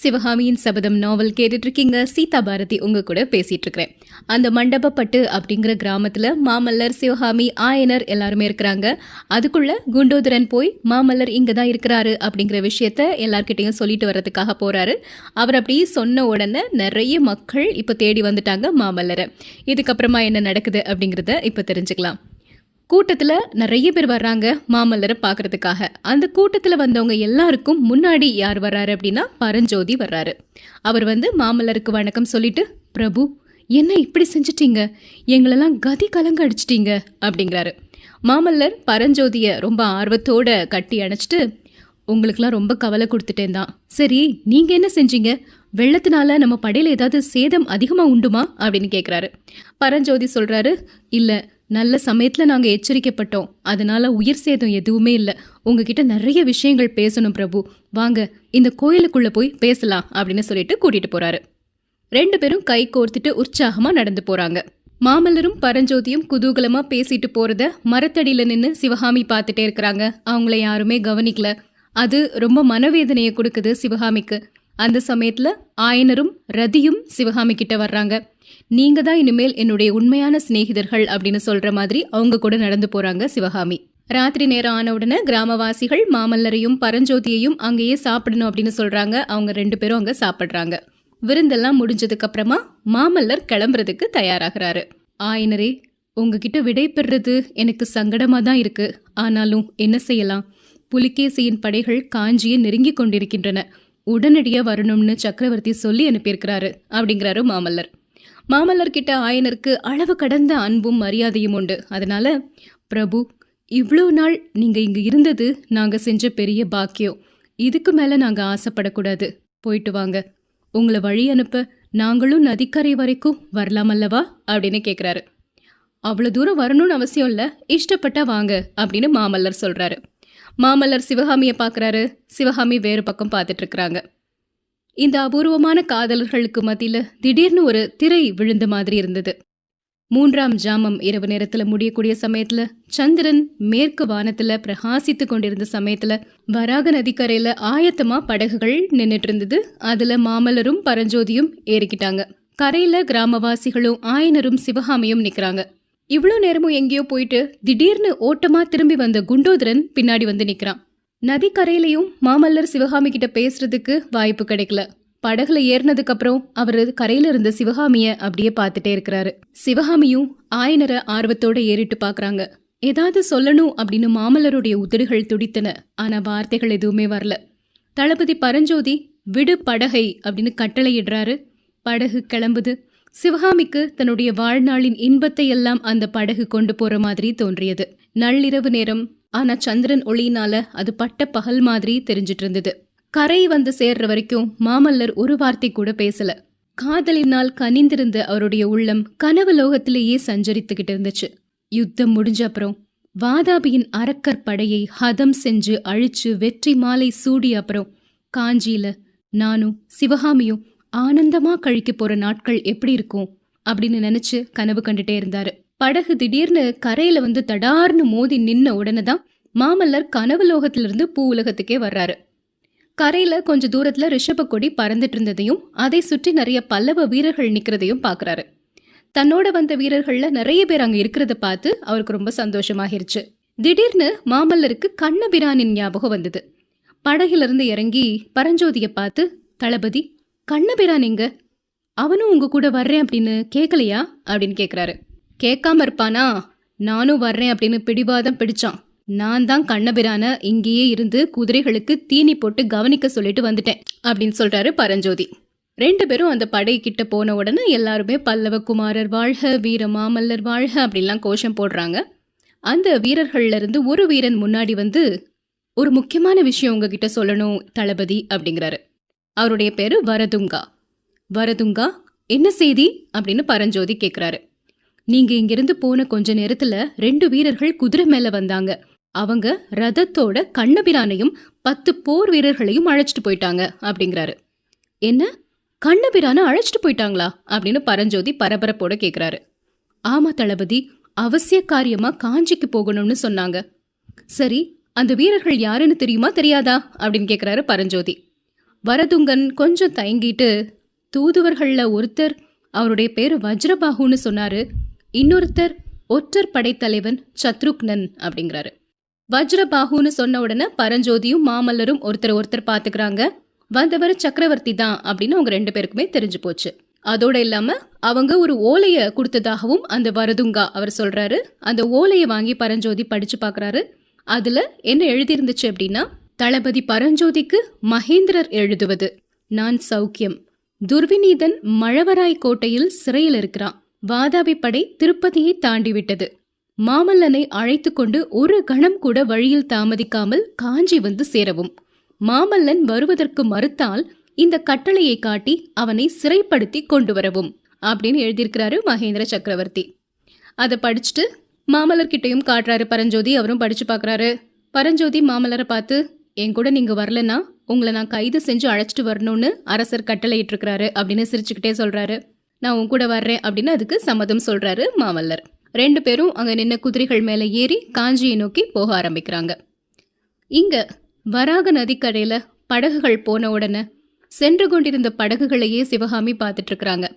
சிவகாமியின் சபதம் நாவல் கேட்டுட்டு இருக்கீங்க. சீதா பாரதி உங்க கூட பேசிட்டு இருக்கிறேன். அந்த மண்டபப்பட்டு அப்படிங்கிற கிராமத்துல மாமல்லர், சிவகாமி, ஆயனர் எல்லாருமே இருக்கிறாங்க. அதுக்குள்ள குண்டோதரன் போய் மாமல்லர் இங்கதான் இருக்கிறாரு அப்படிங்கிற விஷயத்த எல்லார்கிட்டையும் சொல்லிட்டு வர்றதுக்காக போறாரு. அவர் அப்படி சொன்ன உடனே நிறைய மக்கள் இப்ப தேடி வந்துட்டாங்க மாமல்லரை. இதுக்கப்புறமா என்ன நடக்குது அப்படிங்கறத இப்ப தெரிஞ்சுக்கலாம். கூட்டத்துல நிறைய பேர் வர்றாங்க மாமல்லரை பாக்குறதுக்காக. அந்த கூட்டத்துல வந்தவங்க எல்லாருக்கும் முன்னாடி யார் வர்றாரு அப்படின்னா பரஞ்சோதி வர்றாரு. அவர் வந்து மாமல்லருக்கு வணக்கம் சொல்லிட்டு, பிரபு என்ன இப்படி செஞ்சிட்டீங்க, எங்களெல்லாம் கதி கலங்க அடிச்சிட்டீங்க அப்படிங்கிறாரு. மாமல்லர் பரஞ்சோதிய ரொம்ப ஆர்வத்தோட கட்டி அணைச்சிட்டு, உங்களுக்குலாம் ரொம்ப கவலை கொடுத்துட்டேன் தான். சரி, நீங்க என்ன செஞ்சீங்க, வெள்ளத்தினால நம்ம படையில ஏதாவது சேதம் அதிகமா உண்டுமா அப்படின்னு கேக்குறாரு. பரஞ்சோதி சொல்றாரு, இல்ல, நல்ல சமயத்துல நாங்க எச்சரிக்கப்பட்டோம், அதனால உயிர் சேதம் எதுவுமே இல்ல. உங்ககிட்ட நிறைய விஷயங்கள் பேசணும் பிரபு, வாங்க இந்த கோயிலுக்குள்ள போய் பேசலாம் அப்படின்னு சொல்லிட்டு கூட்டிட்டு போறாரு. ரெண்டு பேரும் கை கோர்த்துட்டு உற்சாகமா நடந்து போறாங்க. மாமல்லரும் பரஞ்சோதியும் குதூகலமா பேசிட்டு போறத மரத்தடியில நின்னு சிவகாமி பார்த்துட்டே இருக்கிறாங்க. அவங்கள யாருமே கவனிக்கல. அது ரொம்ப மனவேதனையை கொடுக்குது சிவகாமிக்கு. அந்த சமயத்துல ஆயனரும் ரதியும் சிவகாமி கிட்ட வர்றாங்க. நீங்க தான் இனிமேல் என்னுடைய உண்மையான சிநேகிதர்கள் அப்படின்னு சொல்ற மாதிரி அவங்க கூட நடந்து போறாங்க சிவகாமி. ராத்திரி நேரம் ஆன உடனே கிராமவாசிகள் மாமல்லரையும் பரஞ்சோதியையும் அங்கேயே சாப்பிடணும் அப்படின்னு சொல்றாங்க. அவங்க ரெண்டு பேரும் அங்க சாப்பிடுறாங்க. விருந்தெல்லாம் முடிஞ்சதுக்கு அப்புறமா மாமல்லர் கிளம்புறதுக்கு தயாராகிறாரு. ஆயனரே, உங்ககிட்ட விடை பெறுறது எனக்கு சங்கடமா தான் இருக்கு. ஆனாலும் என்ன செய்யலாம், புலிகேசியின் படைகள் காஞ்சியை நெருங்கி கொண்டிருக்கின்றன. உடனடியா வரணும்னு சக்கரவர்த்தி சொல்லி அனுப்பியிருக்கிறாரு அப்படிங்கிறாரு மாமல்லர். மாமல்லர் கிட்ட ஆயனருக்கு அளவு கடந்த அன்பும் மரியாதையும் உண்டு. அதனால, பிரபு, இவ்வளோ நாள் நீங்க இங்க இருந்தது நாங்க செஞ்ச பெரிய பாக்கியம். இதுக்கு மேல நாங்க ஆசைப்படக்கூடாது. போயிட்டு வாங்க. உங்களை வழி அனுப்ப நாங்களும் நதிக்கரை வரைக்கும் வரலாம் அல்லவா அப்படின்னு கேக்குறாரு. அவ்வளவு தூரம் வரணும்னு அவசியம் இல்ல, இஷ்டப்பட்டா வாங்க அப்படின்னு மாமல்லர் சொல்றாரு. மாமல்லர் சிவகாமியை பாக்குறாரு. சிவகாமி வேறு பக்கம் பார்த்துட்டு இருக்கிறாங்க. இந்த அபூர்வமான காதலர்களுக்கு மத்தியில திடீர்னு ஒரு திரை விழுந்த மாதிரி இருந்தது. 3ஆம் ஜாமம் இரவு நேரத்துல முடியக்கூடிய சமயத்துல சந்திரன் மேற்கு வானத்துல பிரகாசித்து கொண்டிருந்த சமயத்துல வராக நதிக்கரையில ஆயத்தமா படகுகள் நின்னுட்டு இருந்தது. அதுல மாமல்லரும் பரஞ்சோதியும் ஏறிக்கிட்டாங்க. கரையில கிராமவாசிகளும் ஆயனரும் சிவகாமியும் நிக்கிறாங்க. இவ்வளோ நேரமும் எங்கேயோ போயிட்டு திடீர்னு ஓட்டமா திரும்பி வந்த குண்டோதரன் பின்னாடி வந்து நிக்கிறான். நதிக்கரையிலையும் மாமல்லர் சிவகாமி கிட்ட பேசுறதுக்கு வாய்ப்பு கிடைக்கல. படகுல ஏறினதுக்கு அப்புறம் அவரு கரையில இருந்த சிவகாமிய அப்படியே பார்த்துட்டே இருக்கிறாரு. சிவகாமியும் ஆயனரை ஆர்வத்தோட ஏறிட்டு பாக்குறாங்க. ஏதாவது சொல்லணும் அப்படின்னு மாமல்லருடைய உதடுகள் துடித்தன. ஆனா வார்த்தைகள் எதுவுமே வரல. தளபதி பரஞ்சோதி விடு படகை அப்படின்னு கட்டளையிடுறாரு. படகு கிளம்புது. சிவகாமிக்கு தன்னுடைய வாழ்நாளின் இன்பத்தை எல்லாம் அந்த படகு கொண்டு போற மாதிரி தோன்றியது. நள்ளிரவு நேரம், ஆனா சந்திரன் ஒளியினால அது பட்ட பகல் மாதிரி தெரிஞ்சிட்டு இருந்தது. கரை வந்து சேர்ற வரைக்கும் மாமல்லர் ஒரு வார்த்தை கூட பேசல. காதலினால் கனிந்திருந்த அவருடைய உள்ளம் கனவு லோகத்திலேயே சஞ்சரித்துக்கிட்டு இருந்துச்சு. யுத்தம் முடிஞ்ச அப்புறம் வாதாபியின் அரக்கர் படையை ஹதம் செஞ்சு அழிச்சு வெற்றி மாலை சூடி அப்புறம் காஞ்சியில நானும் சிவகாமியும் ஆனந்தமா கழிக்க போற நாட்கள் எப்படி இருக்கும் அப்படின்னு நினைச்சு கனவு கண்டுட்டே இருந்தாரு. படகு திடீர்னு கரையில வந்து தடார்னு மோதி நின்ன உடனேதான் மாமல்லர் கனவு லோகத்திலிருந்து பூ உலகத்துக்கே வர்றாரு. கரையில கொஞ்ச தூரத்துல ரிஷப கொடி பறந்துட்டு இருந்ததையும் அதை சுற்றி நிறைய பல்லவ வீரர்கள் நிக்கிறதையும் பாக்குறாரு. தன்னோட வந்த வீரர்கள்ல நிறைய பேர் அங்க இருக்கிறத பார்த்து அவருக்கு ரொம்ப சந்தோஷமாகிருச்சு. திடீர்னு மாமல்லருக்கு கண்ணபிரானின் ஞாபகம் வந்தது. படகுல இருந்து இறங்கி பரஞ்சோதிய பார்த்து, தளபதி, கண்ணபிரான் எங்க, அவனும் உங்க கூட வர்றேன் அப்படின்னு கேட்கலையா அப்படின்னு கேக்குறாரு. கேட்காம இருப்பானா, நானும் வர்றேன் அப்படின்னு பிடிவாதம் பிடிச்சான். நான் தான் கண்ணபிரான இங்கேயே இருந்து குதிரைகளுக்கு தீனி போட்டு கவனிக்க சொல்லிட்டு வந்துட்டேன் அப்படின்னு சொல்றாரு பரஞ்சோதி. ரெண்டு பேரும் அந்த படை கிட்ட போன உடனே எல்லாருமே பல்லவ குமாரர் வாழ்க, வீர மாமல்லர் வாழ்க அப்படின்லாம் கோஷம் போடுறாங்க. அந்த வீரர்கள்ல இருந்து ஒரு வீரன் முன்னாடி வந்து, ஒரு முக்கியமான விஷயம் உங்ககிட்ட சொல்லணும் தளபதி அப்படிங்கிறாரு. அவருடைய பேரு வரதுங்கா. வரதுங்கா, என்ன செய்தி அப்படின்னு பரஞ்சோதி கேக்குறாரு. நீங்க இங்கிருந்து போன கொஞ்ச நேரத்துல 2 வீரர்கள் குதிரை மேல வந்தாங்க. அவங்க ரதத்தோட கண்ணபிரானையும் 10 போர் வீரர்களையும் அழைச்சிட்டு போயிட்டாங்க அப்படிங்கிறாரு. என்ன, கண்ணபிரான அழைச்சிட்டு போயிட்டாங்களா அப்படின்னு பரஞ்சோதி பரபரப்போட கேக்குறாரு. ஆமா தளபதி, அவசிய காரியமா காஞ்சிக்கு போகணும்னு சொன்னாங்க. சரி, அந்த வீரர்கள் யாருன்னு தெரியுமா தெரியாதா அப்படின்னு கேக்குறாரு பரஞ்சோதி. வரதுங்கன் கொஞ்சம் தயங்கிட்டு, தூதுவர்கள்ல ஒருத்தர் அவருடைய பேரு வஜ்ரபாகுன்னு சொன்னாரு, இன்னொருத்தர் ஒற்றர் படைத்தலைவன் சத்ருக்னன் அப்படிங்கிறாரு. வஜ்ரபாகுன்னு சொன்ன உடனே பரஞ்சோதியும் மாமல்லரும் ஒருத்தர் பாத்துக்கிறாங்க. வந்தவர் சக்கரவர்த்தி தான் அப்படின்னு அவங்க 2 பேருக்குமே தெரிஞ்சு போச்சு. அதோட இல்லாம அவங்க ஒரு ஓலைய கொடுத்ததாகவும் அந்த வரதுங்கா அவர் சொல்றாரு. அந்த ஓலையை வாங்கி பரஞ்சோதி படிச்சு பாக்குறாரு. அதுல என்ன எழுதியிருந்துச்சு அப்படின்னா, தளபதி பரஞ்சோதிக்கு மகேந்திரர் எழுதுவது, நான் சௌக்கியம். துர்விநீதன் மழவராய் கோட்டையில் சிறையில் இருக்கிறான். வாதாபி படை திருப்பதியை தாண்டி விட்டது. மாமல்லனை அழைத்து கொண்டு ஒரு கணம் கூட வழியில் தாமதிக்காமல் காஞ்சி வந்து சேரவும். மாமல்லன் வருவதற்கு மறுத்தால் இந்த கட்டளையை காட்டி அவனை சிறைப்படுத்தி கொண்டு வரவும் அப்படின்னு எழுதியிருக்கிறாரு மகேந்திர சக்கரவர்த்தி. அதை படிச்சுட்டு மாமல்லர்கிட்டையும் காட்டுறாரு பரஞ்சோதி. அவரும் படிச்சு பாக்குறாரு. பரஞ்சோதி மாமல்லரை பார்த்து, என் கூட நீங்க வரலன்னா உங்களை நான் கைது செஞ்சு அழைச்சிட்டு வரணும்னு அரசர் கட்டளையிட்டு இருக்கிறாரு அப்படின்னு சிரிச்சுக்கிட்டே சொல்றாரு. நான் உன் கூட வர்றேன் அப்படின்னு அதுக்கு சம்மதம் சொல்றாரு மாமல்லர். 2 பேரும் அங்க நின்ன குதிரைகள் மேல ஏறி காஞ்சியை நோக்கி போக ஆரம்பிக்கிறாங்க. இங்க வராக நதிக்கரையில படகுகள் போன உடனே சென்று கொண்டிருந்த படகுகளையே சிவகாமி பார்த்துட்டு இருக்கிறாங்க.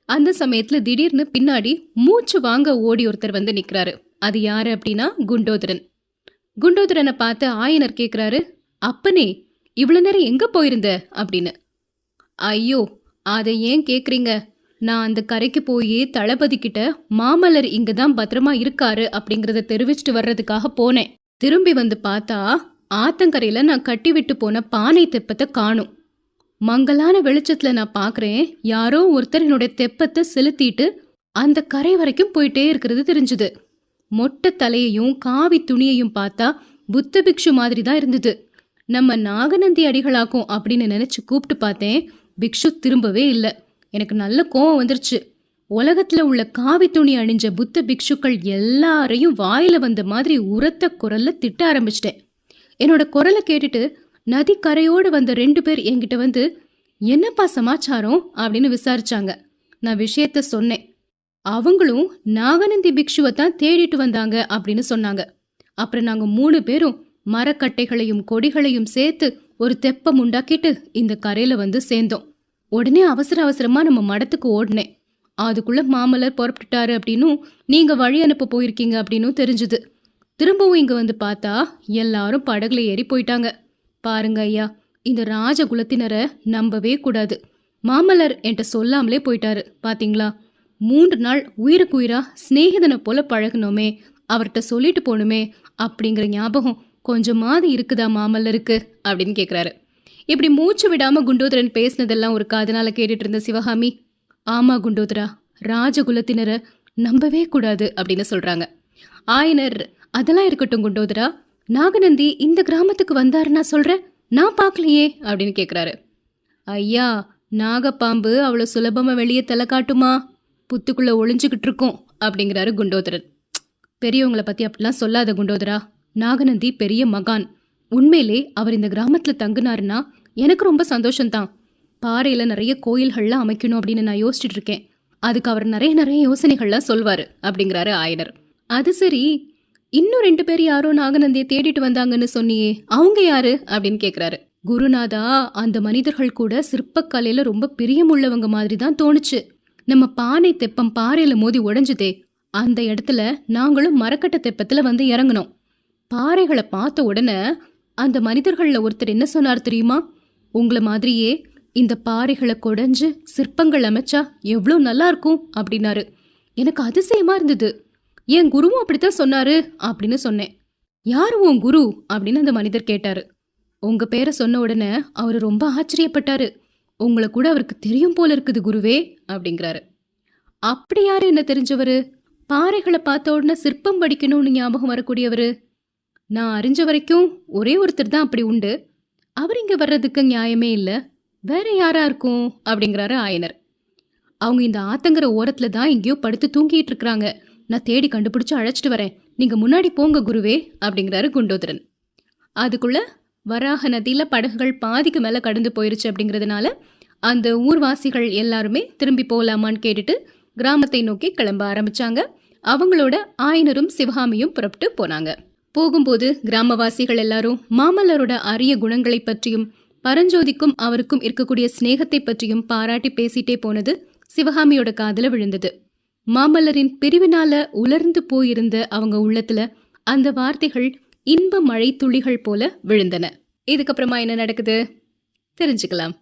அந்த சமயத்துல திடீர்னு பின்னாடி மூச்சு வாங்க ஓடி ஒருத்தர் வந்து நிக்கிறாரு. அது யாரு அப்படின்னா குண்டோதரன். குண்டோதரனை பார்த்து ஆயனர் கேக்குறாரு, அப்பனே இவ்வளவு நேரம் எங்க போயிருந்த அப்படின்னு. ஐயோ, அதை ஏன் கேக்குறீங்க? நான் அந்த கரைக்கு போய் தளபதி கிட்ட மாமல்லர் இங்கதான் பத்திரமா இருக்காரு அப்படிங்கறத தெரிவிச்சுட்டு வர்றதுக்காக போனேன். திரும்பி வந்து பார்த்தா ஆத்தங்கரையில நான் கட்டி விட்டு போன பானை தெப்பத்தை காணும். மங்கலான வெளிச்சத்துல நான் பாக்குறேன், யாரோ ஒருத்தர் என்னுடைய தெப்பத்தை செலுத்திட்டு அந்த கரை வரைக்கும் போயிட்டே இருக்கிறது தெரிஞ்சுது. மொட்டை தலையையும் காவி துணியையும் பார்த்தா புத்த பிக்ஷு மாதிரி தான் இருந்தது. நம்ம நாகநந்தி அடிகளாக்கும் அப்படின்னு நினைச்சு கூப்பிட்டு பார்த்தேன். பிக்ஷு திரும்பவே இல்லை. எனக்கு நல்ல கோவம் வந்துருச்சு. உலகத்துல உள்ள காவி துணி அணிஞ்ச புத்த பிக்ஷுக்கள் எல்லாரையும் வாயில வந்த மாதிரி உரத்த குரல்ல திட்ட ஆரம்பிச்சிட்டேன். என்னோட குரலை கேட்டுட்டு நதி கரையோடு வந்த 2 பேர் என்கிட்ட வந்து, என்னப்பா சமாச்சாரம் அப்படின்னு விசாரிச்சாங்க. நான் விஷயத்த சொன்னேன். அவங்களும் நாகநந்தி பிக்ஷுவை தான் தேடிட்டு வந்தாங்க அப்படின்னு சொன்னாங்க. அப்புறம் நாங்க 3 பேரும் மரக்கட்டைகளையும் கொடிகளையும் சேர்த்து ஒரு தெப்பம் உண்டாக்கிட்டு இந்த கரையில வந்து சேர்ந்தோம். உடனே அவசரமா நம்ம மடத்துக்கு ஓடினேன். அதுக்குள்ள மாமல்லர் புறப்பட்டுட்டாரு அப்படின்னும் நீங்க வழி அனுப்ப போயிருக்கீங்க அப்படின்னும் தெரிஞ்சுது. திரும்பவும் இங்க வந்து பார்த்தா எல்லாரும் படகுல ஏறி போயிட்டாங்க. பாருங்க ஐயா, இந்த ராஜகுலத்தினரை நம்பவே கூடாது. மாமல்லர் என்கிட்ட சொல்லாமலே போயிட்டாரு பாத்தீங்களா. 3 நாள் உயிருக்குயிரா சிநேகிதனை போல பழகணுமே, அவர்கிட்ட சொல்லிட்டு போகணுமே அப்படிங்கிற ஞாபகம் கொஞ்சமாவது இருக்குதா மாமல்லருக்கு அப்படின்னு கேக்குறாரு. இப்படி மூச்சு விடாம குண்டோதரன் பேசினதெல்லாம் ஒரு காதனால கேட்டுட்டு இருந்த சிவகாமி, ஆமா குண்டோதரா, ராஜகுலத்தினரை நம்பவே கூடாது அப்படின்னு சொல்றாங்க. ஆயனர், அதெல்லாம் இருக்கட்டும் குண்டோதரா, நாகநந்தி இந்த கிராமத்துக்கு வந்தாருன்னா சொல்றேன், நான் பார்க்கலையே அப்படின்னு கேக்குறாரு. ஐயா, நாகப்பாம்பு அவ்வளவு சுலபமா வெளியே தலை காட்டுமா? புத்துக்குள்ள ஒளிஞ்சுக்கிட்டு இருக்கும் அப்படிங்கிறாரு குண்டோதரன். பெரியவங்களை பத்தி அப்படிலாம் சொல்லாத குண்டோதரா. நாகநந்தி பெரிய மகான். உண்மையிலே அவர் இந்த கிராமத்துல தங்குனாருன்னா எனக்கு ரொம்ப சந்தோஷம்தான். பாறையில நிறைய கோயில்கள்லாம் அமைக்கணும் அப்படின்னு நான் யோசிச்சுட்டு இருக்கேன். அதுக்கு அவர் நிறைய யோசனைகள்லாம் சொல்வாரு அப்படிங்கிறாரு ஆயனர். அது சரி, இன்னும் 2 பேர் யாரோ நாகநந்தியை தேடிட்டு வந்தாங்கன்னு சொன்னியே, அவங்க யாரு அப்படின்னு கேக்குறாரு. குருநாதா, அந்த மனிதர்கள் கூட சிற்பக்கலையில ரொம்ப பிரியமுள்ளவங்க மாதிரி தான் தோணுச்சு. நம்ம பானை தெப்பம் பாறையில மோதி உடைஞ்சுதே, அந்த இடத்துல நாங்களும் மரக்கட்ட தெப்பத்துல வந்து இறங்கணும். பாறைகளை பார்த்த உடனே அந்த மனிதர்கள்ல ஒருத்தர் என்ன சொன்னார் தெரியுமா? உங்களை மாதிரியே இந்த பாறைகளை கொடைஞ்சு சிற்பங்கள் அமைச்சா எவ்வளோ நல்லா இருக்கும் அப்படின்னாரு. எனக்கு அதிசயமா இருந்தது. என் குருவும் அப்படித்தான் சொன்னாரு அப்படின்னு சொன்னேன். யாரு உன் குரு அப்படின்னு அந்த மனிதர் கேட்டாரு. உங்க பேரை சொன்ன உடனே அவரு ரொம்ப ஆச்சரியப்பட்டாரு. உங்களை கூட அவருக்கு தெரியும் போல இருக்குது குருவே அப்படிங்கிறாரு. அப்படி யாரு என்ன தெரிஞ்சவரு? பாறைகளை பார்த்த உடனே சிற்பம் படிக்கணும்னு ஞாபகம் வரக்கூடியவரு? நான் அறிஞ்ச வரைக்கும் ஒரே ஒருத்தர் தான் அப்படி உண்டு. அவர் இங்க வர்றதுக்கு நியாயமே இல்ல. வேற யாரா இருக்கும் அப்படிங்கிறாரு ஆயனர். அவங்க இந்த ஆத்தங்கர ஓரத்துல தான் எங்கேயோ படுத்து தூங்கிட்டு இருக்கிறாங்க. நான் தேடி கண்டுபிடிச்சு அழைச்சிட்டு வரேன். நீங்க முன்னாடி போங்க குருவே அப்படிங்கிறாரு குண்டோதரன். அதுக்குள்ள வராக நதியில படகுகள் பாதிக்கு மேல கடந்து போயிருச்சு அப்படிங்கிறதுனால அந்த ஊர்வாசிகள் எல்லாருமே திரும்பி போகலாமான்னு கேட்டுட்டு கிராமத்தை நோக்கி கிளம்ப ஆரம்பிச்சாங்க. அவங்களோட ஆயனரும் சிவகாமியும் புறப்பட்டு போனாங்க. போகும்போது கிராமவாசிகள் எல்லாரும் மாமல்லரோட அரிய குணங்களை பற்றியும் பரஞ்சோதிக்கும் அவருக்கும் இருக்கக்கூடிய சிநேகத்தை பற்றியும் பாராட்டி பேசிட்டே போனது சிவகாமியோட காதுல விழுந்தது. மாமல்லரின் பிரிவினால உலர்ந்து போயிருந்த அவங்க உள்ளத்துல அந்த வார்த்தைகள் இன்ப மழை துளிகள் போல விழுந்தன. இதுக்கப்புறமா என்ன நடக்குது தெரிஞ்சுக்கலாம்.